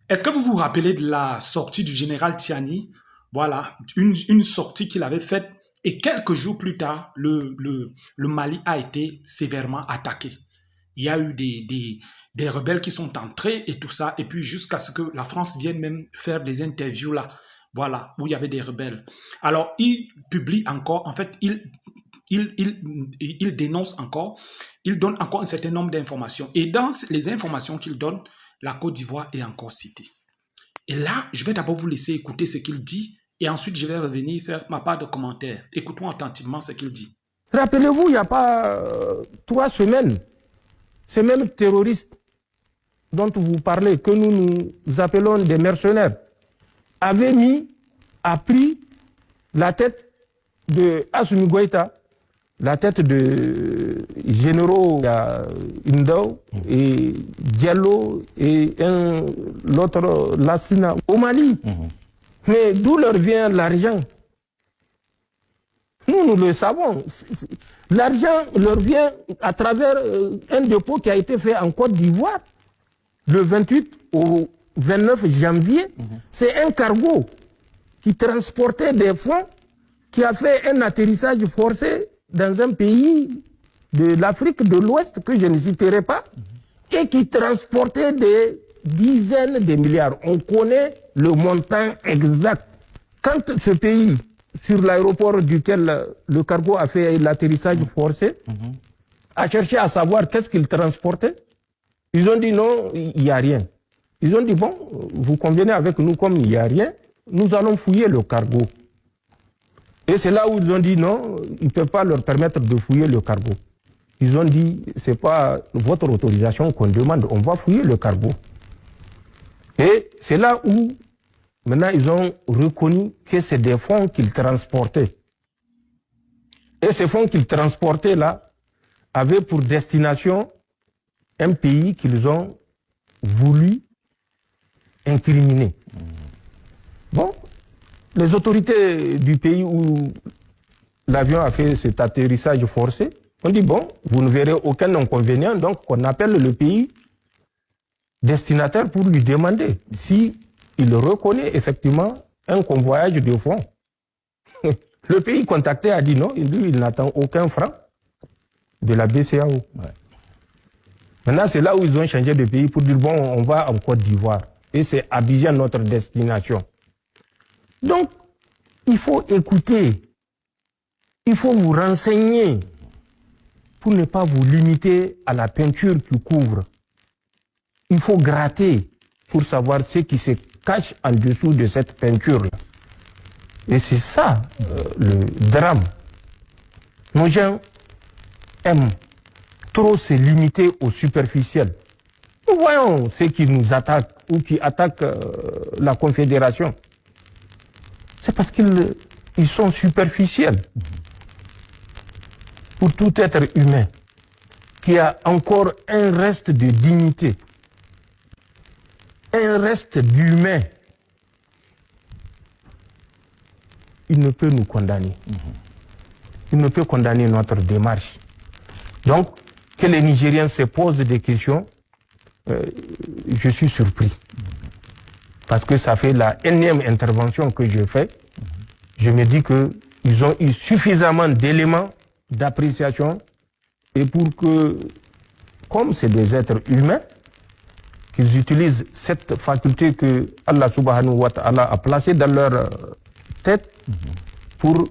Est-ce que vous vous rappelez de la sortie du général Tiani? Voilà, une sortie qu'il avait faite et quelques jours plus tard, le Mali a été sévèrement attaqué. Il y a eu des rebelles qui sont entrés et tout ça, et puis jusqu'à ce que la France vienne même faire des interviews là, voilà, où il y avait des rebelles. Alors, il publie encore, en fait, il dénonce encore, il donne encore un certain nombre d'informations. Et dans les informations qu'il donne, la Côte d'Ivoire est encore citée. Et là, je vais d'abord vous laisser écouter ce qu'il dit et ensuite je vais revenir faire ma part de commentaire. Écoutons attentivement ce qu'il dit. Rappelez-vous, il n'y a pas 3 semaines, ces mêmes terroristes dont vous parlez, que nous appelons des mercenaires, a pris la tête de Assimi Goïta, la tête de généraux Indao et Diallo et l'autre Lassina au Mali. Mais d'où leur vient l'argent? Nous le savons. L'argent leur vient à travers un dépôt qui a été fait en Côte d'Ivoire le 28 au 29 janvier. C'est un cargo qui transportait des fonds, qui a fait un atterrissage forcé dans un pays de l'Afrique de l'Ouest que je ne citerai pas, et qui transportait des dizaines de milliards. On connaît le montant exact. Quand ce pays, sur l'aéroport duquel le cargo a fait l'atterrissage forcé, a cherché à savoir qu'est-ce qu'il transportait, ils ont dit non, il n'y a rien. Ils ont dit bon, vous convenez avec nous comme il n'y a rien, nous allons fouiller le cargo. Et c'est là où ils ont dit non, ils ne peuvent pas leur permettre de fouiller le cargo. Ils ont dit, ce n'est pas votre autorisation qu'on demande, on va fouiller le cargo. Et c'est là où, maintenant, ils ont reconnu que c'est des fonds qu'ils transportaient. Et ces fonds qu'ils transportaient là, avaient pour destination un pays qu'ils ont voulu incriminer. Bon, les autorités du pays où l'avion a fait cet atterrissage forcé ont dit bon, vous ne verrez aucun inconvénient, donc on appelle le pays destinataire pour lui demander si il reconnaît effectivement un convoyage de fonds. Le pays contacté a dit non, il n'attend aucun franc de la BCEAO. Ouais. Maintenant, c'est là où ils ont changé de pays pour dire bon, on va en Côte d'Ivoire. Et c'est Abidjan notre destination. Donc, il faut écouter, il faut vous renseigner pour ne pas vous limiter à la peinture qui couvre. Il faut gratter pour savoir ce qui se cache en dessous de cette peinture-là. Et c'est ça le drame. Nos gens aiment trop se limiter au superficiel. Nous voyons ceux qui nous attaquent ou qui attaquent la Confédération. C'est parce qu'ils sont superficiels. Pour tout être humain qui a encore un reste de dignité, un reste d'humain, il ne peut nous condamner. Il ne peut condamner notre démarche. Donc, que les Nigériens se posent des questions, je suis surpris. Parce que ça fait la énième intervention que je fais. Je me dis qu'ils ont eu suffisamment d'éléments d'appréciation et pour que, comme c'est des êtres humains, qu'ils utilisent cette faculté que Allah subhanahu wa ta'ala a placée dans leur tête pour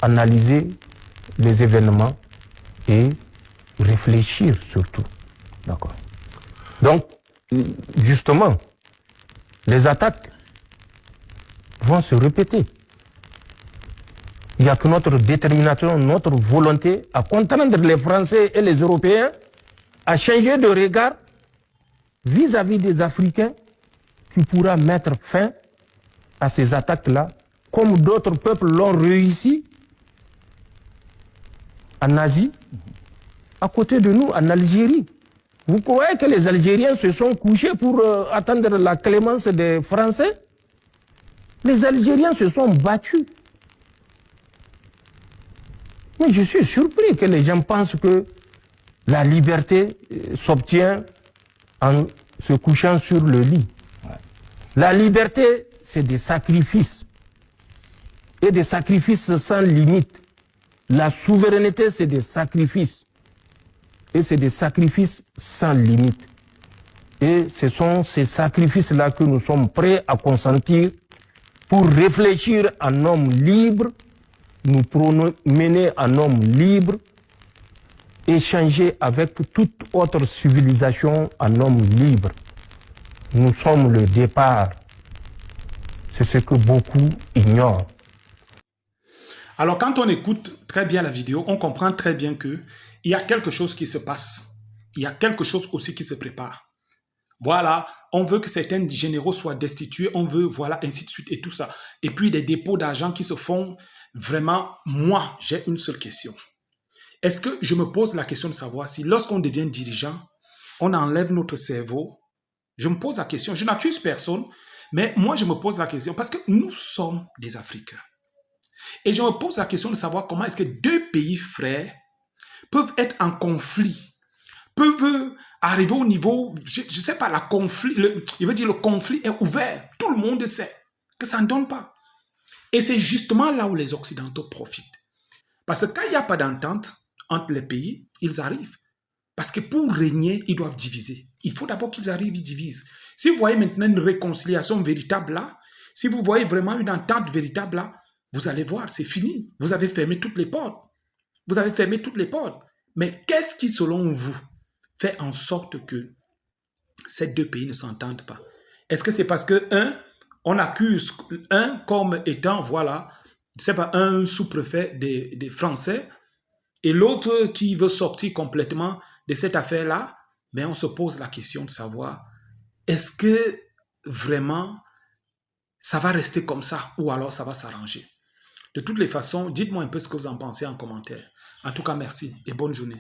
analyser les événements et réfléchir surtout. D'accord. Donc, justement, les attaques vont se répéter. Il n'y a que notre détermination, notre volonté à contraindre les Français et les Européens à changer de regard vis-à-vis des Africains qui pourra mettre fin à ces attaques-là, comme d'autres peuples l'ont réussi en Asie, à côté de nous, en Algérie. Vous croyez que les Algériens se sont couchés pour attendre la clémence des Français? Les Algériens se sont battus. Mais je suis surpris que les gens pensent que la liberté s'obtient en se couchant sur le lit. Ouais. La liberté, c'est des sacrifices. Et des sacrifices sans limite. La souveraineté, c'est des sacrifices. Et c'est des sacrifices sans limite. Et ce sont ces sacrifices-là que nous sommes prêts à consentir pour réfléchir en homme libre, nous mener en homme libre, échanger avec toute autre civilisation en homme libre. Nous sommes le départ. C'est ce que beaucoup ignorent. Alors, quand on écoute très bien la vidéo, on comprend très bien qu'il y a quelque chose qui se passe. Il y a quelque chose aussi qui se prépare. Voilà, on veut que certains généraux soient destitués, on veut, voilà, ainsi de suite et tout ça. Et puis, des dépôts d'argent qui se font. Vraiment, moi, j'ai une seule question. Est-ce que je me pose la question de savoir si lorsqu'on devient dirigeant, on enlève notre cerveau? Je me pose la question, je n'accuse personne, mais moi, je me pose la question parce que nous sommes des Africains. Et je me pose la question de savoir comment est-ce que deux pays frères peuvent être en conflit, peuvent arriver au niveau, je ne sais pas, le conflit est ouvert. Tout le monde sait que ça ne donne pas. Et c'est justement là où les Occidentaux profitent. Parce que quand il n'y a pas d'entente entre les pays, ils arrivent. Parce que pour régner, ils doivent diviser. Il faut d'abord qu'ils arrivent, ils divisent. Si vous voyez maintenant une réconciliation véritable là, si vous voyez vraiment une entente véritable là, vous allez voir, c'est fini. Vous avez fermé toutes les portes. Vous avez fermé toutes les portes. Mais qu'est-ce qui, selon vous, fait en sorte que ces deux pays ne s'entendent pas? Est-ce que c'est parce que, on accuse un comme étant, voilà, c'est pas un sous-préfet des Français, et l'autre qui veut sortir complètement de cette affaire-là? Mais on se pose la question de savoir, est-ce que vraiment ça va rester comme ça ou alors ça va s'arranger? De toutes les façons, dites-moi un peu ce que vous en pensez en commentaire. En tout cas, merci et bonne journée.